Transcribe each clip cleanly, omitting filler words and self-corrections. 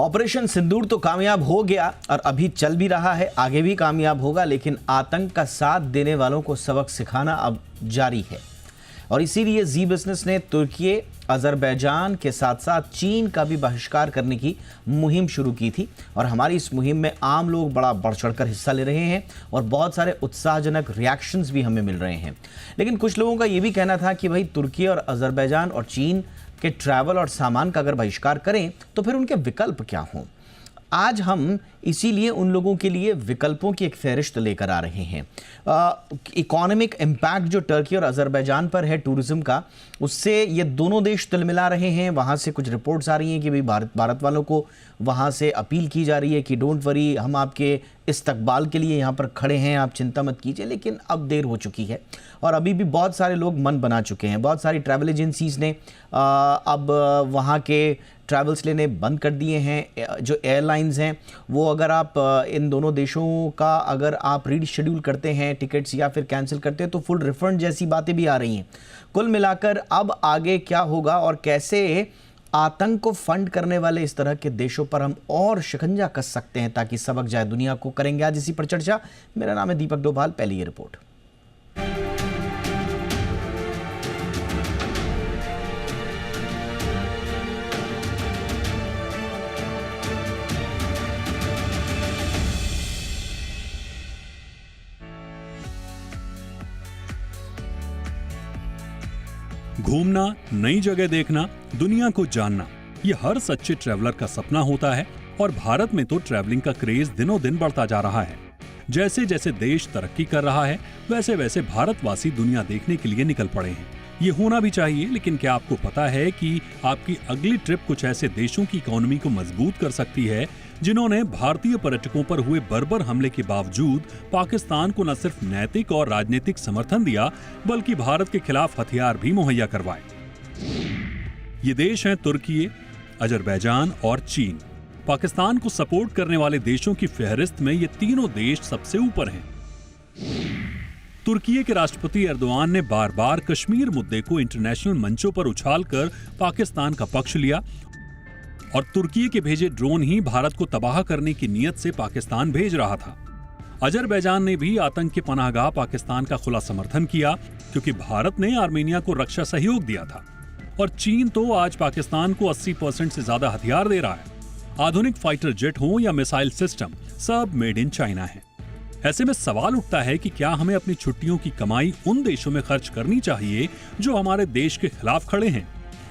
Operation सिंदूर तो कामयाब हो गया और अभी चल भी रहा है, आगे भी कामयाब होगा, लेकिन आतंक का साथ देने वालों को सबक सिखाना अब जारी है। और इसीलिए जी बिजनेस ने तुर्की, अजरबैजान के साथ साथ चीन का भी बहिष्कार करने की मुहिम शुरू की थी। और हमारी इस मुहिम में आम लोग बड़ा बढ़ चढ़कर हिस्सा ले रहे हैं और बहुत सारे उत्साहजनक रिएक्शंस भी हमें मिल रहे हैं। लेकिन कुछ लोगों का ये भी कहना था कि भाई तुर्की और अजरबैजान और चीन के ट्रैवल और सामान का अगर बहिष्कार करें तो फिर उनके विकल्प क्या हों। आज हम इसीलिए उन लोगों के लिए विकल्पों की एक फहरिस्त लेकर आ रहे हैं। इकोनॉमिक इम्पैक्ट जो टर्की और अजरबैजान पर है टूरिज्म का, उससे ये दोनों देश तिलमिला रहे हैं। वहाँ से कुछ रिपोर्ट्स आ रही हैं कि भाई भारत वालों को वहाँ से अपील की जा रही है कि डोंट वरी, हम आपके इस्तकबाल के लिए यहाँ पर खड़े हैं, आप चिंता मत कीजिए। लेकिन अब देर हो चुकी है और अभी भी बहुत सारे लोग मन बना चुके हैं। बहुत सारी ट्रैवल एजेंसीज़ ने अब वहाँ के ट्रैवल्स लेने बंद कर दिए हैं। जो एयरलाइंस हैं वो अगर आप इन दोनों देशों का अगर आप रीशेड्यूल करते हैं टिकट्स या फिर कैंसिल करते हैं तो फुल रिफंड जैसी बातें भी आ रही हैं। कुल मिलाकर अब आगे क्या होगा और कैसे आतंक को फंड करने वाले इस तरह के देशों पर हम और शिकंजा कस सकते हैं ताकि सबक जाए दुनिया को, करेंगे आज इसी पर चर्चा। मेरा नाम है दीपक डोभाल, पहली ये रिपोर्ट। घूमना, नई जगह देखना, दुनिया को जानना, ये हर सच्चे ट्रैवलर का सपना होता है। और भारत में तो ट्रैवलिंग का क्रेज दिनों दिन बढ़ता जा रहा है। जैसे जैसे देश तरक्की कर रहा है वैसे वैसे भारतवासी दुनिया देखने के लिए निकल पड़े हैं। ये होना भी चाहिए, लेकिन क्या आपको पता है कि आपकी अगली ट्रिप कुछ ऐसे देशों की इकोनॉमी को मजबूत कर सकती है जिन्होंने भारतीय पर्यटकों पर हुए बर्बर हमले के बावजूद पाकिस्तान को न सिर्फ नैतिक और राजनीतिक समर्थन दिया बल्कि भारत के खिलाफ हथियार भी मुहैया करवाए। ये देश हैं तुर्की, अजरबैजान और चीन। पाकिस्तान को सपोर्ट करने वाले देशों की फहरिस्त में ये तीनों देश सबसे ऊपर हैं। तुर्की के राष्ट्रपति एर्दोआन ने बार बार कश्मीर मुद्दे को इंटरनेशनल मंचों पर उछालकर पाकिस्तान का पक्ष लिया और तुर्की के भेजे ड्रोन ही भारत को तबाह करने की नीयत से पाकिस्तान भेज रहा था। अजरबैजान ने भी आतंक के पनाहगाह पाकिस्तान का खुला समर्थन किया क्योंकि भारत ने आर्मेनिया को रक्षा सहयोग दिया था। और चीन तो आज पाकिस्तान को 80% से ज्यादा हथियार दे रहा है। आधुनिक फाइटर जेट हो या मिसाइल सिस्टम, सब मेड इन चाइना है। ऐसे में सवाल उठता है कि क्या हमें अपनी छुट्टियों की कमाई उन देशों में खर्च करनी चाहिए जो हमारे देश के खिलाफ खड़े हैं?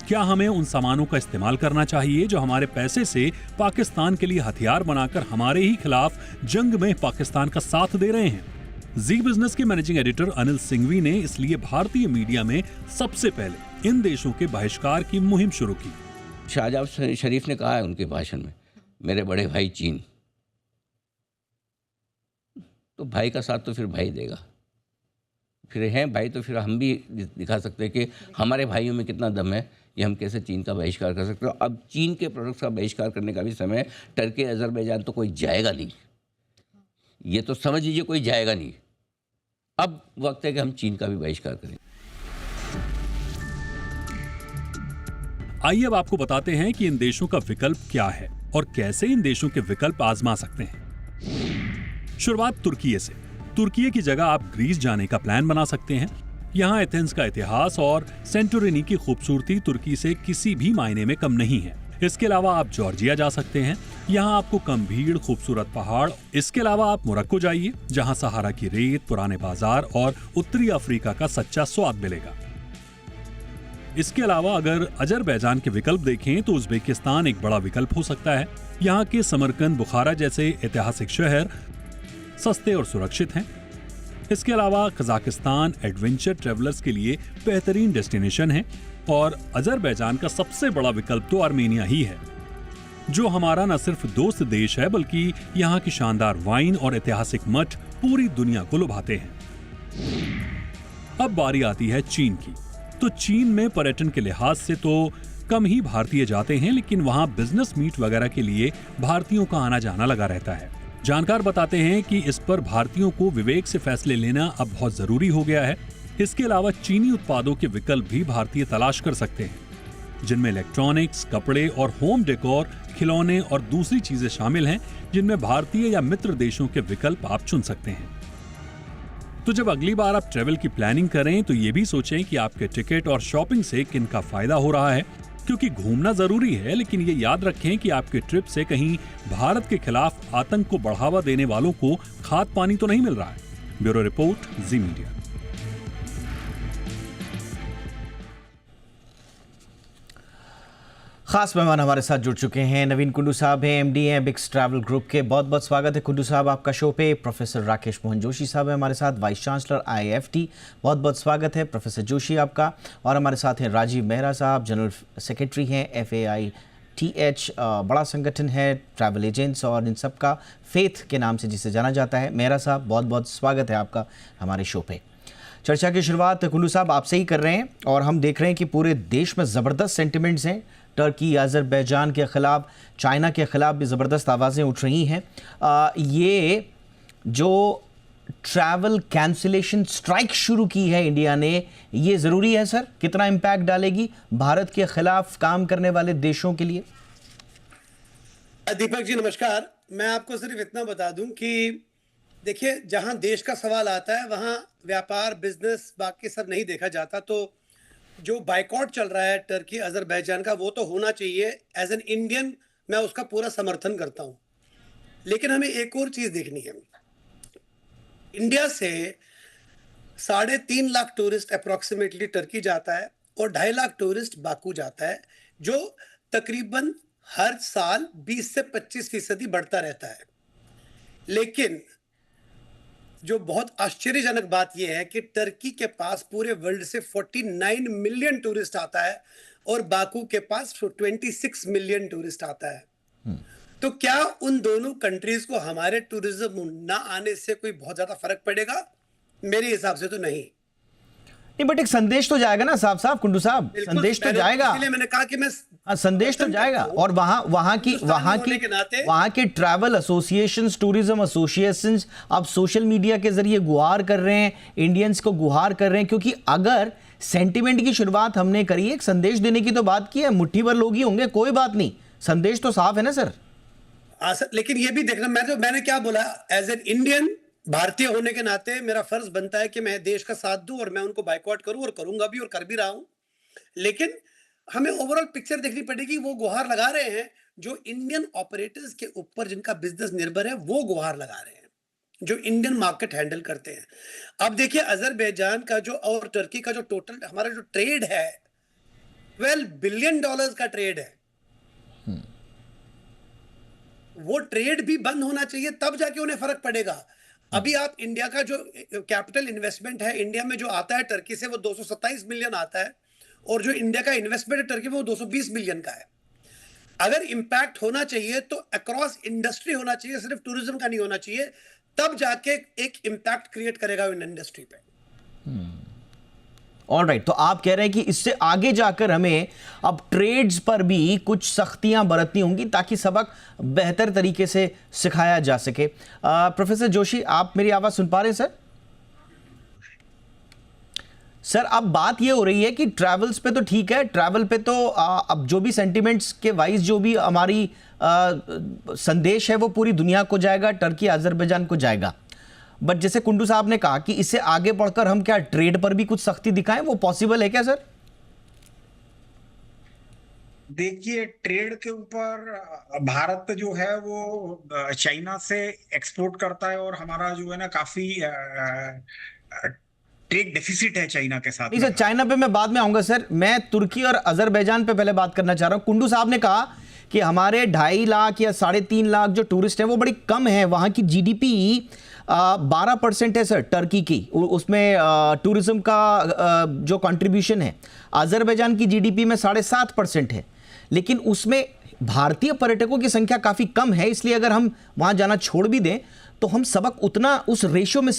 क्या हमें उन सामानों का इस्तेमाल करना चाहिए जो हमारे पैसे से पाकिस्तान के लिए हथियार बनाकर हमारे ही खिलाफ जंग में पाकिस्तान का साथ दे रहे हैं? जी बिजनेस के मैनेजिंग एडिटर अनिल सिंघवी ने इसलिए भारतीय मीडिया में सबसे पहले इन देशों के बहिष्कार की मुहिम शुरू की। शाहजहां शरीफ ने कहा है उनके भाषण में, मेरे बड़े भाई चीन, तो भाई का साथ तो फिर भाई देगा। फिर हैं भाई तो फिर हम भी दिखा सकते हैं कि हमारे भाइयों में कितना दम है, ये हम कैसे चीन का बहिष्कार कर सकते हैं। अब चीन के प्रोडक्ट्स का बहिष्कार करने का भी समय, टर्की अजरबैजान तो कोई जाएगा नहीं, ये तो समझ लीजिए कोई जाएगा नहीं। अब वक्त है कि हम चीन का भी बहिष्कार करें। आइए अब आपको बताते हैं कि इन देशों का विकल्प क्या है और कैसे इन देशों के विकल्प आजमा सकते हैं। शुरुआत तुर्की से। तुर्की की जगह आप ग्रीस जाने का प्लान बना सकते हैं। यहाँ एथेंस का इतिहास और सेंटोरिनी की खूबसूरती तुर्की से किसी भी मायने में कम नहीं है। इसके अलावा आप जॉर्जिया जा सकते हैं, यहाँ आपको कम भीड़, खूबसूरत पहाड़। इसके अलावा आप मोरक्को जाइए, जहाँ सहारा की रेत, पुराने बाजार और उत्तरी अफ्रीका का सच्चा स्वाद मिलेगा। इसके अलावा अगर अजरबैजान के विकल्प देखें तो उज्बेकिस्तान एक बड़ा विकल्प हो सकता है। यहाँ के समरकंद, बुखारा जैसे ऐतिहासिक शहर सस्ते और सुरक्षित हैं। इसके अलावा कजाकिस्तान एडवेंचर ट्रैवलर्स के लिए बेहतरीन डेस्टिनेशन है। और अजरबैजान का सबसे बड़ा विकल्प तो आर्मेनिया ही है, जो हमारा न सिर्फ दोस्त देश है बल्कि यहाँ की शानदार वाइन और ऐतिहासिक मठ पूरी दुनिया को लुभाते हैं। अब बारी आती है चीन की। तो चीन में पर्यटन के लिहाज से तो कम ही भारतीय जाते हैं, लेकिन वहाँ बिजनेस मीट वगैरह के लिए भारतीयों का आना जाना लगा रहता है। जानकार बताते हैं कि इस पर भारतीयों को विवेक से फैसले लेना अब बहुत जरूरी हो गया है। इसके अलावा चीनी उत्पादों के विकल्प भी भारतीय तलाश कर सकते हैं, जिनमें इलेक्ट्रॉनिक्स, कपड़े और होम डेकोर खिलौने और दूसरी चीजें शामिल हैं जिनमें भारतीय या मित्र देशों के विकल्प आप चुन सकते हैं। तो जब अगली बार आप ट्रेवल की प्लानिंग करें तो ये भी सोचें कि आपके टिकट और शॉपिंग से किन का फायदा हो रहा है, क्योंकि घूमना जरूरी है, लेकिन ये याद रखें कि आपके ट्रिप से कहीं भारत के खिलाफ आतंक को बढ़ावा देने वालों को खाद पानी तो नहीं मिल रहा है। ब्यूरो रिपोर्ट, जी मीडिया। खास मेहमान हमारे साथ जुड़ चुके हैं। नवीन कुंडू साहब हैं, एमडी हैं बिक्स ट्रैवल ग्रुप के। बहुत बहुत स्वागत है कुंडू साहब आपका शो पे। प्रोफेसर राकेश मोहन जोशी साहब हैं हमारे साथ, वाइस चांसलर IIFT। बहुत बहुत स्वागत है प्रोफेसर जोशी आपका। और हमारे साथ हैं राजीव मेहरा साहब, जनरल सेक्रेटरी हैं FAITH, बड़ा संगठन है ट्रैवल एजेंट्स और इन सब का फेथ के नाम से जिसे जाना जाता है। मेहरा साहब बहुत बहुत स्वागत है आपका हमारे शो पे। चर्चा की शुरुआत कुंडू साहब आपसे ही कर रहे हैं और हम देख रहे हैं कि पूरे देश में ज़बरदस्त सेंटिमेंट्स हैं। टर्की, अज़रबैजान के ख़िलाफ़, चाइना के ख़िलाफ़ भी ज़बरदस्त आवाज़ें उठ रही हैं। ये जो ट्रैवल कैंसिलेशन स्ट्राइक शुरू की है इंडिया ने, ये ज़रूरी है सर? कितना इम्पैक्ट डालेगी भारत के ख़िलाफ़ काम करने वाले देशों के लिए? दीपक जी नमस्कार। मैं आपको सिर्फ इतना बता दूं कि देखिए, जहां देश का सवाल आता है वहां व्यापार, बिजनेस, बाकी सब नहीं देखा जाता। तो जो बाइकॉट चल रहा है टर्की अजरबैजान का, वो तो होना चाहिए। एज एन इंडियन मैं उसका पूरा समर्थन करता हूं, लेकिन हमें एक और चीज देखनी है। इंडिया से 3.5 लाख टूरिस्ट अप्रोक्सीमेटली टर्की जाता है और 2.5 लाख टूरिस्ट बाकू जाता है, जो तकरीबन हर साल 20 से 25% बढ़ता रहता है। लेकिन जो बहुत आश्चर्यजनक बात यह है कि टर्की के पास पूरे वर्ल्ड से 49 मिलियन टूरिस्ट आता है और बाकू के पास 26 मिलियन टूरिस्ट आता है। तो क्या उन दोनों कंट्रीज को हमारे टूरिज्म ना आने से कोई बहुत ज्यादा फर्क पड़ेगा? मेरे हिसाब से तो नहीं। नहीं, बट एक संदेश तो जाएगा ना साहब कुंडू साहब, संदेश तो जाएगा। इसलिए मैंने कहा कि मैं संदेश तो जाएगा। और वहाँ के ट्रैवल एसोसिएशंस, टूरिज्म एसोसिएशंस अब सोशल मीडिया के जरिए गुहार कर रहे हैं, इंडियंस को गुहार कर रहे हैं, क्योंकि अगर सेंटिमेंट की शुरुआत हमने करी, एक संदेश देने की तो बात की है, मुट्ठी भर लोग ही होंगे, कोई बात नहीं, संदेश तो साफ है ना सर? लेकिन ये भी देखना, मैंने क्या बोला, एज एन इंडियन, भारतीय होने के नाते मेरा फर्ज बनता है कि मैं देश का साथ दूं और मैं उनको बाइकआउट करूं और करूंगा भी और कर भी रहा हूं। लेकिन हमें ओवरऑल पिक्चर देखनी पड़ेगी। वो गुहार लगा रहे हैं जो इंडियन ऑपरेटर्स के ऊपर जिनका बिजनेस निर्भर है, वो गुहार लगा रहे हैं जो इंडियन मार्केट हैंडल करते हैं। अब देखिए, अजरबैजान का जो और टर्की का जो टोटल हमारा जो ट्रेड है, $12 बिलियन का ट्रेड है। वो ट्रेड भी बंद होना चाहिए, तब जाके उन्हें फर्क पड़ेगा। अभी आप इंडिया का जो कैपिटल इन्वेस्टमेंट है इंडिया में जो आता है टर्की से, वो 227 मिलियन आता है, और जो इंडिया का इन्वेस्टमेंट है टर्की में वो 220 मिलियन का है। अगर इंपैक्ट होना चाहिए तो अक्रॉस इंडस्ट्री होना चाहिए, सिर्फ टूरिज्म का नहीं होना चाहिए, तब जाके एक इंपैक्ट क्रिएट करेगा इंडस्ट्री पे। ऑलराइट, तो आप कह रहे हैं कि इससे आगे जाकर हमें अब ट्रेड्स पर भी कुछ सख्तियां बरतनी होंगी ताकि सबक बेहतर तरीके से सिखाया जा सके। प्रोफेसर जोशी, आप मेरी आवाज सुन पा रहे हैं सर? सर, अब बात ये हो रही है कि ट्रैवल्स पे तो ठीक है, ट्रैवल पे तो अब जो भी सेंटिमेंट्स के वाइज जो भी हमारी संदेश है वो पूरी दुनिया को जाएगा, टर्की अजरबैजान को जाएगा। बट जैसे कुंडू साहब ने कहा कि इससे आगे बढ़कर हम क्या ट्रेड पर भी कुछ सख्ती दिखाएं, वो पॉसिबल है क्या सर? देखिए, ट्रेड के ऊपर भारत जो है वो चाइना से एक्सपोर्ट करता है और हमारा जो है ना काफी ट्रेड डेफिसिट है चाइना के साथ। नहीं सर, चाइना पे मैं बाद में आऊंगा सर, मैं तुर्की और अजरबैजान पे पहले बात करना चाह रहा हूं। कुंडू साहब ने कहा कि हमारे 2.5 लाख या 3.5 लाख जो टूरिस्ट हैं वो बड़ी कम है, वहां की GDP 12% है सर टर्की की, उसमें टूरिज्म का जो कंट्रीब्यूशन है। अजरबैजान की GDP में 7.5% है, लेकिन उसमें भारतीय पर्यटकों की संख्या काफ़ी कम है, इसलिए अगर हम वहाँ जाना छोड़ भी दें तो हम सबक उतना उस रेशियो में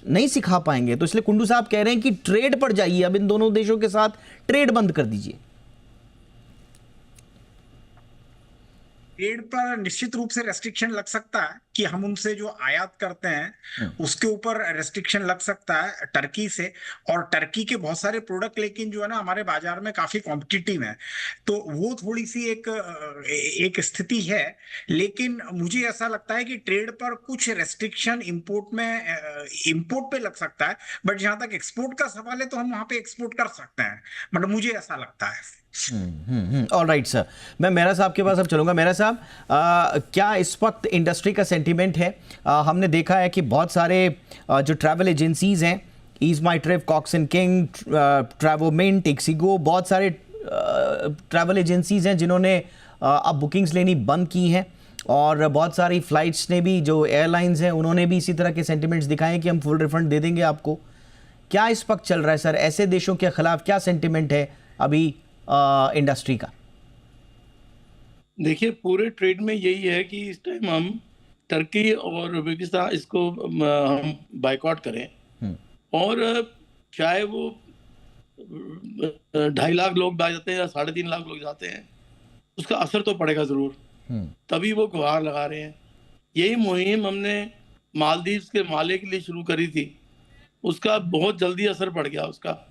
नहीं सिखा पाएंगे। तो इसलिए कुंडू साहब कह रहे हैं कि ट्रेड पर जाइए, अब इन दोनों देशों के साथ ट्रेड बंद कर दीजिए। ट्रेड पर निश्चित रूप से रेस्ट्रिक्शन लग सकता है, कि हम उनसे जो आयात करते हैं उसके ऊपर रेस्ट्रिक्शन लग सकता है टर्की से। और टर्की के बहुत सारे प्रोडक्ट लेकिन जो है ना हमारे बाजार में काफी कॉम्पिटिटिव है, तो वो थोड़ी सी एक स्थिति है। लेकिन मुझे ऐसा लगता है कि ट्रेड पर कुछ रेस्ट्रिक्शन इंपोर्ट पे लग सकता है, बट जहां तक एक्सपोर्ट का सवाल है तो हम वहां पे एक्सपोर्ट कर सकते हैं, मतलब मुझे ऐसा लगता है। ऑल राइट सर, मैं मेहरा साहब के पास अब चलूंगा। मेहरा साहब, क्या इस वक्त इंडस्ट्री का सेंटीमेंट है? हमने देखा है कि बहुत सारे जो ट्रैवल एजेंसीज हैं, ease my trip, Cox and king, Travomint, ixigo, बहुत सारे ट्रैवल एजेंसीज हैं जिन्होंने अब बुकिंग्स लेनी बंद की हैं, और बहुत सारी फ्लाइट्स ने भी, जो एयरलाइंस हैं उन्होंने भी इसी तरह के सेंटिमेंट्स दिखाए हैं कि हम फुल रिफंड दे देंगे आपको। क्या इस वक्त चल रहा है सर? ऐसे देशों के खिलाफ क्या सेंटिमेंट है अभी इंडस्ट्री का? देखिए, पूरे ट्रेड में यही है कि इस टाइम हम टर्की और उज्बेकिस्तान इसको हम बाइकआउट करें, और चाहे वो 2.5 लाख लोग जाते हैं या 3.5 लाख लोग जाते हैं, उसका असर तो पड़ेगा जरूर। तभी वो गुहार लगा रहे हैं। यही मुहिम हमने मालदीव्स के माले के लिए शुरू करी थी, उसका बहुत जल्दी असर पड़ गया उसका।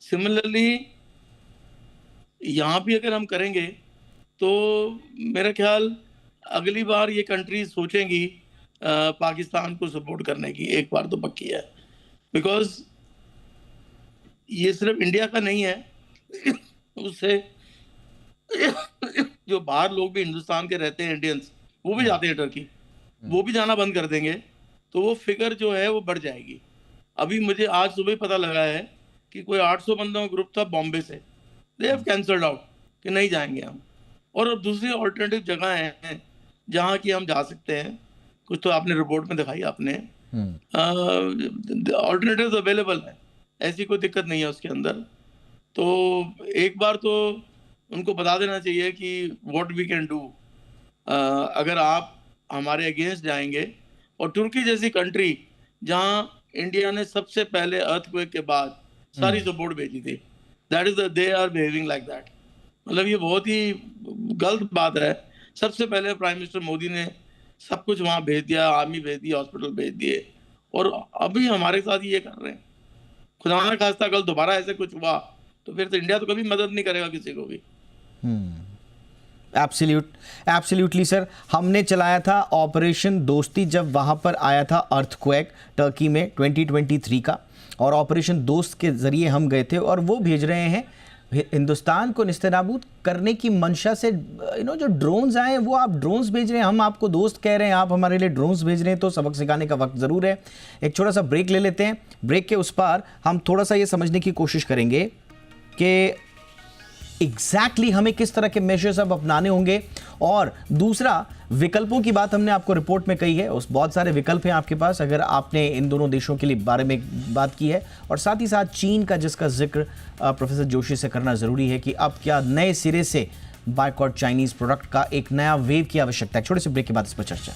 सिमिलरली यहाँ भी अगर हम करेंगे तो मेरा ख्याल अगली बार ये कंट्री सोचेंगी पाकिस्तान को सपोर्ट करने की, एक बार तो पक्की है। बिकॉज ये सिर्फ इंडिया का नहीं है, उससे जो बाहर लोग भी हिंदुस्तान के रहते हैं, इंडियंस, वो भी जाते हैं टर्की, वो भी जाना बंद कर देंगे, तो वो फिगर जो है वो बढ़ जाएगी। अभी मुझे आज सुबह पता लगा है कि कोई 800 बंदों का ग्रुप था बॉम्बे से, दे हैव कैंसल्ड आउट कि नहीं जाएंगे हम। और अब दूसरी ऑल्टरनेटिव जगह हैं जहाँ की हम जा सकते हैं, कुछ तो आपने रिपोर्ट में दिखाई आपने, ऑल्टरनेटिव अवेलेबल है, ऐसी कोई दिक्कत नहीं है उसके अंदर। तो एक बार तो उनको बता देना चाहिए कि व्हाट वी कैन डू अगर आप हमारे अगेंस्ट जाएंगे। और तुर्की जैसी कंट्री जहाँ इंडिया ने सबसे पहले अर्थक्वेक के बाद सारी सपोर्ट भेजी थी, that is they are behaving like that. मतलब ये बहुत ही गलत बात है। सबसे पहले प्राइम मिनिस्टर मोदी ने सब कुछ वहाँ भेज दिया, आर्मी भेज दी, हॉस्पिटल भेज दिए, और अभी हमारे साथ ये कर रहे हैं। खुदा ना खास्ता कल दोबारा ऐसे कुछ हुआ तो फिर तो इंडिया तो कभी मदद नहीं करेगा किसी को भी। एब्सोल्युटली सर, हमने चलाया था ऑपरेशन दोस्ती जब वहाँ पर आया था अर्थक्वेक टर्की में 2023 का, और ऑपरेशन दोस्त के ज़रिए हम गए थे, और वो भेज रहे हैं हिंदुस्तान को निस्तेनाबूद करने की मंशा से। जो ड्रोन्स आए वो आप ड्रोन्स भेज रहे हैं, हम आपको दोस्त कह रहे हैं, आप हमारे लिए ड्रोन्स भेज रहे हैं, तो सबक सिखाने का वक्त ज़रूर है। एक छोटा सा ब्रेक ले लेते हैं, ब्रेक के उस पार हम थोड़ा सा ये समझने की कोशिश करेंगे कि एग्जैक्टली हमें किस तरह के मेजर्स अब अपनाने होंगे। और दूसरा, विकल्पों की बात हमने आपको रिपोर्ट में कही है, उस बहुत सारे विकल्प हैं आपके पास अगर आपने इन दोनों देशों के लिए बारे में बात की है। और साथ ही साथ चीन का, जिसका जिक्र प्रोफेसर जोशी से करना ज़रूरी है कि अब क्या नए सिरे से बायकॉट चाइनीज़ प्रोडक्ट का एक नया वेव की आवश्यकता है। छोटे से ब्रेक के बाद इस पर चर्चा।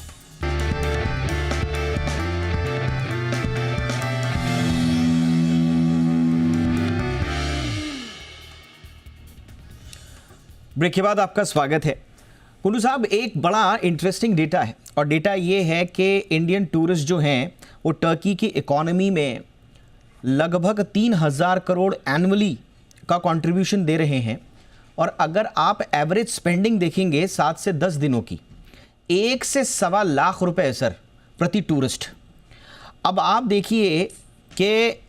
ब्रेक के बाद आपका स्वागत है। कुल्लू साहब, एक बड़ा इंटरेस्टिंग डेटा है, और डेटा ये है कि इंडियन टूरिस्ट जो हैं वो टर्की की इकोनॉमी में लगभग 3,000 करोड़ एनुअली का कंट्रीब्यूशन दे रहे हैं। और अगर आप एवरेज स्पेंडिंग देखेंगे 7 से 10 दिनों की, 1 से सवा लाख रुपए सर प्रति टूरिस्ट। अब आप देखिए कि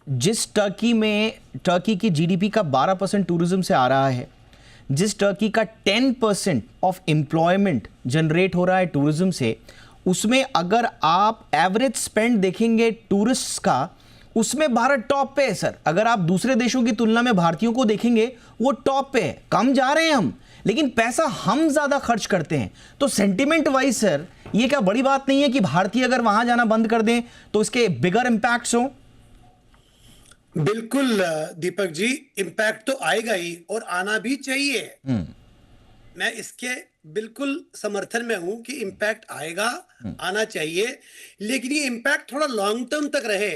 जिस टर्की की जीडीपी का 12% टूरिज्म से आ रहा है, जिस टर्की का 10% ऑफ एम्प्लॉयमेंट जनरेट हो रहा है टूरिज्म से, उसमें अगर आप एवरेज स्पेंड देखेंगे टूरिस्ट्स का, उसमें भारत टॉप पे है सर। अगर आप दूसरे देशों की तुलना में भारतीयों को देखेंगे, वो टॉप पे है। कम जा रहे हैं हम, लेकिन पैसा हम ज्यादा खर्च करते हैं। तो सेंटिमेंट वाइज सर, ये क्या बड़ी बात नहीं है कि भारतीय अगर वहां जाना बंद कर दें तो इसके बिगर इंपैक्ट्स हों? बिल्कुल दीपक जी, इम्पैक्ट तो आएगा ही, और आना भी चाहिए। मैं इसके बिल्कुल समर्थन में हूं कि इम्पैक्ट आएगा, आना चाहिए, लेकिन ये इम्पैक्ट थोड़ा लॉन्ग टर्म तक रहे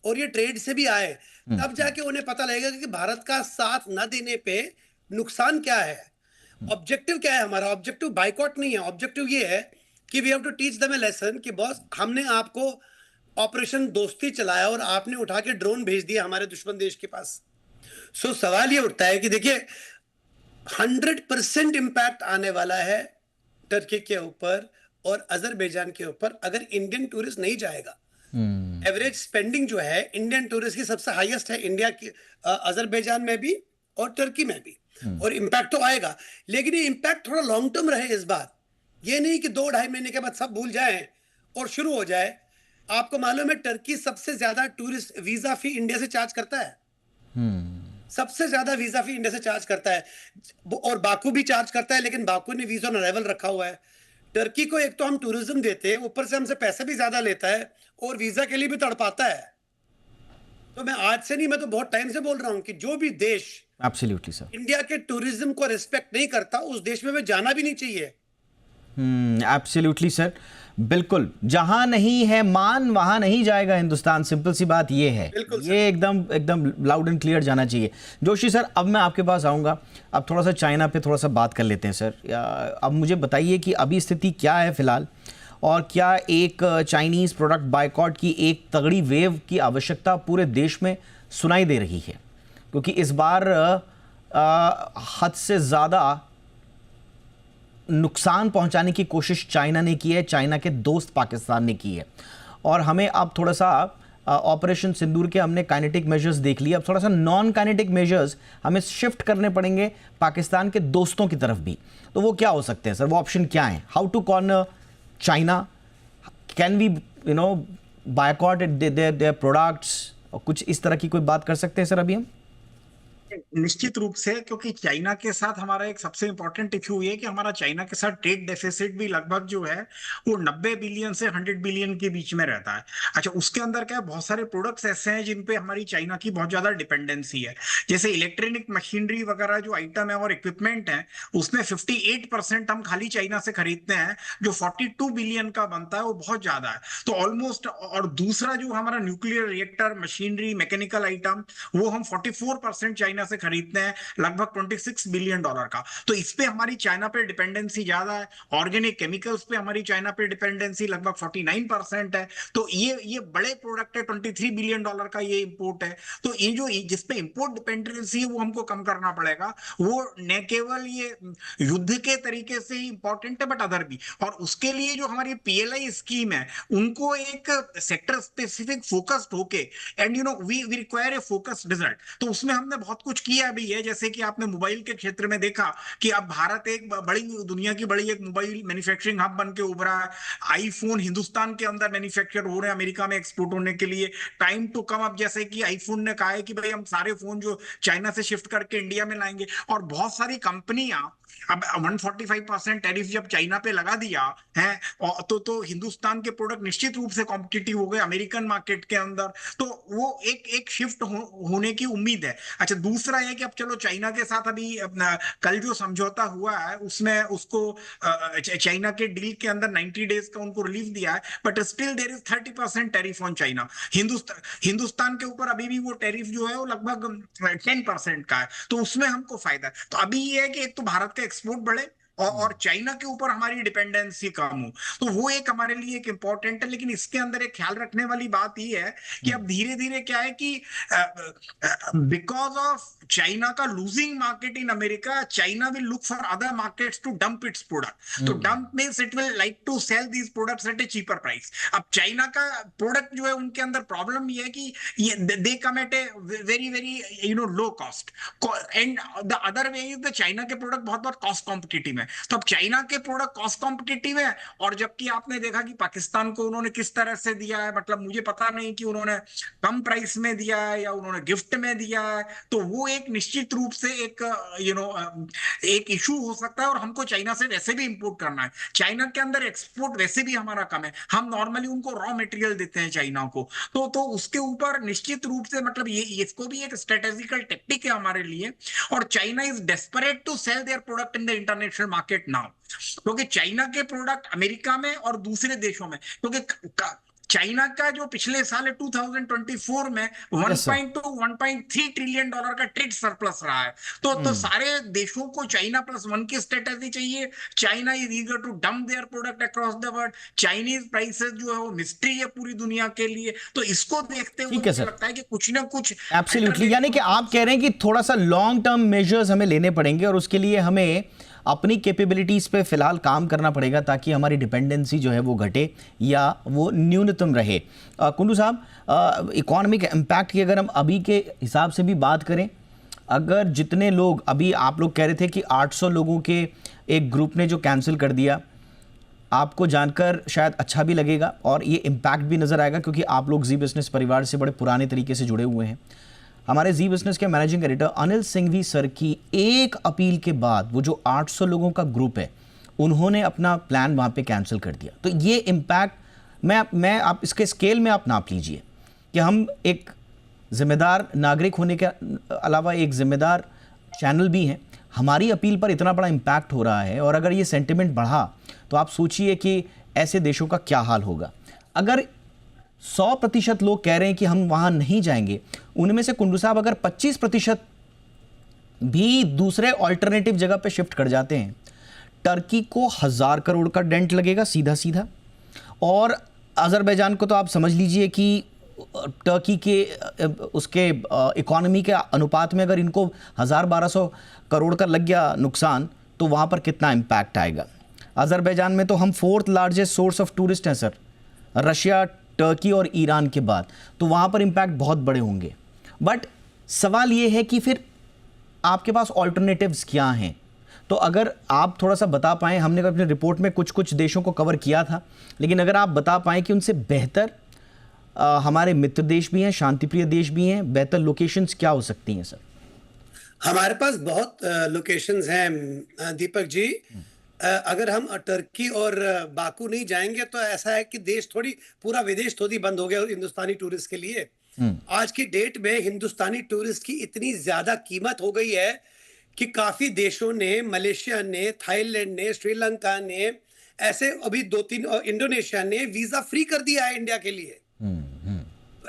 और ये ट्रेड से भी आए, तब जाके उन्हें पता लगेगा कि भारत का साथ न देने पे नुकसान क्या है। ऑब्जेक्टिव क्या है हमारा? ऑब्जेक्टिव बाइकॉट नहीं है, ऑब्जेक्टिव ये है कि we have to teach them a lesson कि बॉस हमने आपको ऑपरेशन दोस्ती चलाया और आपने उठा के ड्रोन भेज दिया हमारे दुश्मन देश के पास। सो सवाल ये उठता है कि देखिए 100% इम्पैक्ट आने वाला है टर्की के ऊपर और अजरबैजान के ऊपर अगर इंडियन टूरिस्ट नहीं जाएगा। एवरेज स्पेंडिंग जो है इंडियन टूरिस्ट की सबसे हाईएस्ट है इंडिया की, अजरबैजान में भी और टर्की में भी, और इम्पैक्ट तो आएगा, लेकिन ये इम्पैक्ट थोड़ा लॉन्ग टर्म रहे इस बार। ये नहीं कि 2-2.5 महीने के बाद सब भूल जाएं और शुरू हो जाए। आपको मालूम है टर्की सबसे ज्यादा टूरिस्ट वीजा फी इंडिया से चार्ज करता है, सबसे ज्यादा वीजा फी इंडिया से चार्ज करता है, और बाकू भी चार्ज करता है, लेकिन बाकू ने वीजा ऑन अराइवल रखा हुआ है। टर्की को एक तो हम टूरिज्म देते हैं, ऊपर से हमसे पैसे भी ज्यादा लेता है और वीजा के लिए भी तड़पाता है। तो मैं आज से नहीं, मैं तो बहुत टाइम से बोल रहा हूं कि जो भी देश एब्सोल्युटली सर इंडिया के टूरिज्म को रिस्पेक्ट नहीं करता उस देश में वे जाना भी नहीं चाहिए। एब्सोल्युटली सर, बिल्कुल। जहां नहीं है मान वहां नहीं जाएगा हिंदुस्तान, सिंपल सी बात ये है। ये एकदम एकदम लाउड एंड क्लियर जाना चाहिए। जोशी सर, अब मैं आपके पास आऊंगा, अब थोड़ा सा चाइना पे थोड़ा सा बात कर लेते हैं सर। अब मुझे बताइए कि अभी स्थिति क्या है फिलहाल, और क्या एक चाइनीज़ प्रोडक्ट बायकॉट की एक तगड़ी वेव की आवश्यकता पूरे देश में सुनाई दे रही है? क्योंकि इस बार हद से ज़्यादा नुकसान पहुंचाने की कोशिश चाइना ने की है, चाइना के दोस्त पाकिस्तान ने की है। और हमें अब थोड़ा सा ऑपरेशन सिंदूर के हमने काइनेटिक मेजर्स देख लिए, अब थोड़ा सा नॉन काइनेटिक मेजर्स हमें शिफ्ट करने पड़ेंगे पाकिस्तान के दोस्तों की तरफ भी। तो वो क्या हो सकते हैं सर, वो ऑप्शन क्या है? How to corner China, can we boycott their products, और कुछ इस तरह की कोई बात कर सकते हैं सर अभी हम? निश्चित रूप से, क्योंकि चाइना के साथ हमारा एक सबसे इंपॉर्टेंट इशू ये है कि हमारा चाइना के साथ ट्रेड डेफिसिट भी लगभग जो है वो 90 बिलियन से 100 बिलियन के बीच में रहता है। अच्छा, उसके अंदर क्या है, बहुत सारे प्रोडक्ट्स ऐसे हैं जिन पे हमारी चाइना की बहुत ज्यादा डिपेंडेंसी है। जैसे इलेक्ट्रॉनिक मशीनरी वगैरह जो आइटम है और इक्विपमेंट है, उसमें 58% हम खाली चाइना से खरीदते हैं, जो 42 बिलियन का बनता है, वो बहुत ज्यादा है। तो ऑलमोस्ट, और दूसरा जो हमारा nuclear reactor, machinery, mechanical item, वो हम 44% चाइना से खरीदते हैं, लगभग $26 बिलियन का। तो इस पे हमारी चाइना पे डिपेंडेंसी ज्यादा है। ऑर्गेनिक केमिकल्स पे हमारी चाइना पे डिपेंडेंसी लगभग 49% है। तो ये बड़े प्रोडक्ट है, $23 बिलियन का ये इंपोर्ट है। तो ये जो जिसपे इंपोर्ट डिपेंडेंसी है वो हमको कम करना पड़ेगा। वो न केवल ये युद्ध के तरीके से ही इंपॉर्टेंट है, बट अदर भी। और उसके लिए जो हमारी PLI स्कीम है, उनको एक सेक्टर स्पेसिफिक फोकस्ड होके, and we require a focused result. तो उसमें हमने बहुत कुछ किया भी है। जैसे कि आपने मोबाइल के क्षेत्र में देखा कि अब भारत एक बड़ी, दुनिया की बड़ी एक मोबाइल मैन्युफैक्चरिंग हब बन के उभरा है। आईफोन हिंदुस्तान के अंदर मैन्युफैक्चर हो रहे हैं अमेरिका में एक्सपोर्ट होने के लिए। टाइम टू कम, अब जैसे कि आईफोन ने कहा है कि भाई हम सारे फोन जो चाइना से शिफ्ट करके इंडिया में लाएंगे। और बहुत सारी कंपनियां अब 145% टैरिफ जब चाइना पे लगा दिया है, तो हिंदुस्तान के प्रोडक्ट निश्चित रूप से कॉम्पिटिटिव हो गए अमेरिकन मार्केट के अंदर। तो वो एक शिफ्ट होने की उम्मीद है। अच्छा, दूसरा है कि अब चलो चाइना के साथ अभी कल जो समझौता हुआ है उसमें उसको चाइना के डील के अंदर 90 डेज का उनको रिलीफ दिया है, but still there is 30% tariff on China. Hindustan के ऊपर अभी भी वो टैरिफ जो है वो लगभग 10% का है। तो उसमें हमको फायदा है। तो अभी ये है कि एक तो भारत का एक्सपोर्ट बढ़े और चाइना के ऊपर हमारी डिपेंडेंसी कम हो, तो वो एक हमारे लिए एक इंपॉर्टेंट है। लेकिन इसके अंदर एक ख्याल रखने वाली बात ये है कि अब धीरे धीरे क्या है कि बिकॉज ऑफ चाइना का losing market in America, China will look for other markets to dump its product. तो dump means it will like to sell these products at a cheaper price. अब चाइना का product जो है उनके अंदर problem ये है कि they come at a very very low cost, and the other way is the China के प्रोडक्ट बहुत बहुत कॉस्ट कॉम्पिटिटिव है। तो अब चाइना के प्रोडक्ट कॉस्ट कॉम्पिटिटिव है, और जबकि आपने देखा कि पाकिस्तान को उन्होंने किस तरह से दिया है, मतलब मुझे पता नहीं कि उन्होंने कम प्राइस में दिया है या उन्होंने गिफ्ट में दिया है। तो वो एक निश्चित रूप से एक एक इशू हो सकता है। और हमको चाइना से वैसे भी इंपोर्ट करना है, चाइना के अंदर एक्सपोर्ट वैसे भी हमारा कम है, हम नॉर्मली उनको रॉ मटेरियल देते हैं चाइना को। तो उसके ऊपर निश्चित रूप से, मतलब ये इसको भी एक स्ट्रेटेजिकल टेक्निक है हमारे लिए। और China is desperate to sell their product in the international market now, क्योंकि चाइना के प्रोडक्ट अमेरिका में और दूसरे देशों में, क्योंकि चाइना का जो पिछले साल 2024 में 1.2 1.3 ट्रिलियन डॉलर का ट्रेड सरप्लस रहा है। तो सारे देशों को चाइना +1 की स्टेटस चाहिए। China is eager to dump their product across the world. Chinese prices जो है वो मिस्ट्री है पूरी दुनिया के लिए। तो इसको देखते हुए मुझे लगता है कि कुछ ना कुछ एब्सोल्युटली, यानी कि आप कह रहे हैं कि थोड़ा सा लॉन्ग टर्म मेजर्स हमें लेने पड़ेंगे और उसके लिए हमें अपनी कैपेबिलिटीज पे फिलहाल काम करना पड़ेगा ताकि हमारी डिपेंडेंसी जो है वो घटे या वो न्यूनतम रहे। कुंडू साहब, इकोनॉमिक इम्पैक्ट की अगर हम अभी के हिसाब से भी बात करें, अगर जितने लोग अभी आप लोग कह रहे थे कि 800 लोगों के एक ग्रुप ने जो कैंसिल कर दिया, आपको जानकर शायद अच्छा भी लगेगा और ये इम्पैक्ट भी नज़र आएगा क्योंकि आप लोग जी बिजनेस परिवार से बड़े पुराने तरीके से जुड़े हुए हैं। हमारे जी बिजनेस के managing editor Anil Singhvi sir की एक अपील के बाद वो जो 800 लोगों का ग्रुप है उन्होंने अपना प्लान वहाँ पे कैंसिल कर दिया। तो ये इम्पैक्ट मैं आप इसके स्केल में आप नाप लीजिए कि हम एक जिम्मेदार नागरिक होने के अलावा एक जिम्मेदार चैनल भी हैं। हमारी अपील पर इतना बड़ा इम्पैक्ट हो रहा है और अगर ये सेंटिमेंट बढ़ा तो आप सोचिए कि ऐसे देशों का क्या हाल होगा। अगर 100% लोग कह रहे हैं कि हम वहाँ नहीं जाएंगे, उनमें से कुंडू साहब अगर 25% भी दूसरे ऑल्टरनेटिव जगह पे शिफ्ट कर जाते हैं, टर्की को 1000 करोड़ का डेंट लगेगा सीधा सीधा। और अजरबैजान को तो आप समझ लीजिए कि टर्की के उसके इकोनॉमी के अनुपात में अगर इनको 1000-1200 करोड़ का लग गया नुकसान तो वहाँ पर कितना इम्पैक्ट आएगा। अजरबैजान में तो हम 4th largest source of tourist हैं सर, रशिया, टर्की और ईरान के बाद, तो वहाँ पर इम्पैक्ट बहुत बड़े होंगे। बट सवाल ये है कि फिर आपके पास ऑल्टरनेटिव्स क्या हैं? तो अगर आप थोड़ा सा बता पाएँ, हमने अपनी रिपोर्ट में कुछ कुछ देशों को कवर किया था, लेकिन अगर आप बता पाएँ कि उनसे बेहतर हमारे मित्र देश भी हैं, शांतिप्रिय देश भी हैं, बेहतर लोकेशंस क्या हो सकती हैं सर? हमारे पास बहुत लोकेशंस हैं दीपक जी। अगर हम टर्की और बाकू नहीं जाएंगे तो ऐसा है कि देश पूरा विदेश थोड़ी बंद हो गया हिंदुस्तानी टूरिस्ट के लिए। आज की डेट में हिंदुस्तानी टूरिस्ट की इतनी ज्यादा कीमत हो गई है कि काफी देशों ने, मलेशिया ने, थाईलैंड ने, श्रीलंका ने, ऐसे अभी 2-3 इंडोनेशिया ने वीजा फ्री कर दिया है इंडिया के लिए।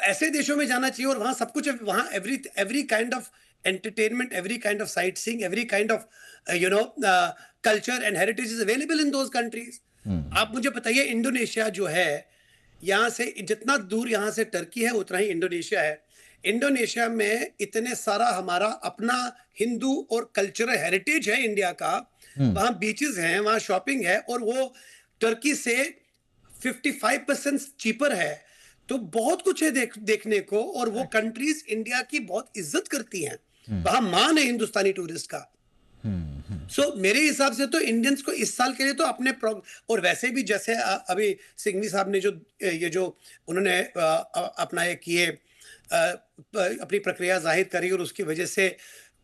ऐसे देशों में जाना चाहिए और वहां सब कुछ, वहां every kind of entertainment, every kind of sightseeing, every kind of culture and heritage is available in those countries. आप मुझे बताइए, इंडोनेशिया जो है, यहाँ से जितना दूर यहाँ से टर्की है उतना ही इंडोनेशिया है। इंडोनेशिया में इतने सारा हमारा अपना हिंदू और कल्चरल हेरिटेज है इंडिया का। वहाँ बीचेस हैं, वहाँ शॉपिंग है और वो टर्की से 55% चीपर है। तो बहुत कुछ है देखने को और वो कंट्रीज इंडिया की बहुत इज्जत करती हैं। वहां मान है हिंदुस्तानी टूरिस्ट का। मेरे हिसाब से तो इंडियंस को इस साल के लिए तो अपने और वैसे भी जैसे अभी सिंघवी साहब ने जो उन्होंने अपना ये किए, अपनी प्रक्रिया जाहिर करी और उसकी वजह से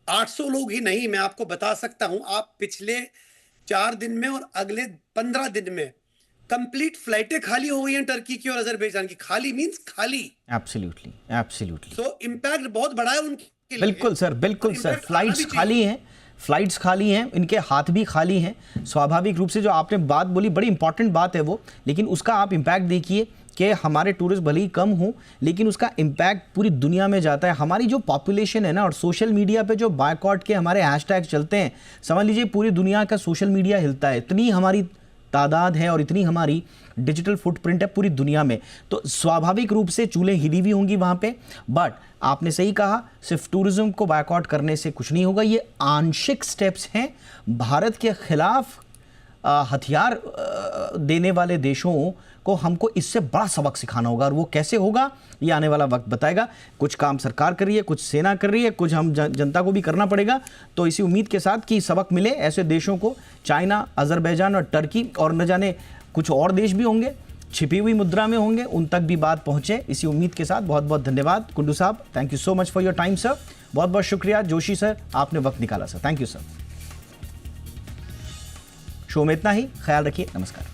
800 लोग ही नहीं, मैं आपको बता सकता हूं, आप पिछले 4 दिन में और अगले 15 दिन में कंप्लीट फ्लाइटें खाली हो गई हैं टर्की की और अजरबैजान की। खाली मींस खाली। एब्सोल्युटली। सो इम्पैक्ट बहुत बड़ा है उनके लिए। बिल्कुल सर, फ्लाइट्स खाली हैं, इनके हाथ भी खाली हैं। स्वाभाविक रूप से जो आपने बात बोली बड़ी इंपॉर्टेंट बात है वो, लेकिन उसका आप इम्पैक्ट देखिए कि हमारे टूरिस्ट भले ही कम हो लेकिन उसका इम्पैक्ट पूरी दुनिया में जाता है। हमारी जो पॉपुलेशन है ना, और सोशल मीडिया पे जो बायकॉट के हमारे हैशटैग चलते हैं, समझ लीजिए पूरी दुनिया का सोशल मीडिया हिलता है। इतनी हमारी तादाद है और इतनी हमारी डिजिटल फुटप्रिंट है पूरी दुनिया में, तो स्वाभाविक रूप से चूल्हे हिली हुई होंगी वहाँ पे। बट आपने सही कहा, सिर्फ टूरिज्म को बायकॉट करने से कुछ नहीं होगा। ये आंशिक स्टेप्स हैं भारत के खिलाफ हथियार देने वाले देशों को हमको इससे बड़ा सबक सिखाना होगा, और वो कैसे होगा ये आने वाला वक्त बताएगा। कुछ काम सरकार कर रही है, कुछ सेना कर रही है, कुछ हम जनता को भी करना पड़ेगा। तो इसी उम्मीद के साथ कि सबक मिले ऐसे देशों को, चाइना, अजरबैजान और टर्की, और न जाने कुछ और देश भी होंगे छिपी हुई मुद्रा में होंगे, उन तक भी बात पहुंचे, इसी उम्मीद के साथ बहुत बहुत धन्यवाद कुंडू साहब। Thank you so much for your time sir. बहुत बहुत शुक्रिया जोशी सर, आपने वक्त निकाला sir. Thank you sir. Show में इतना ही, ख्याल रखिए, नमस्कार।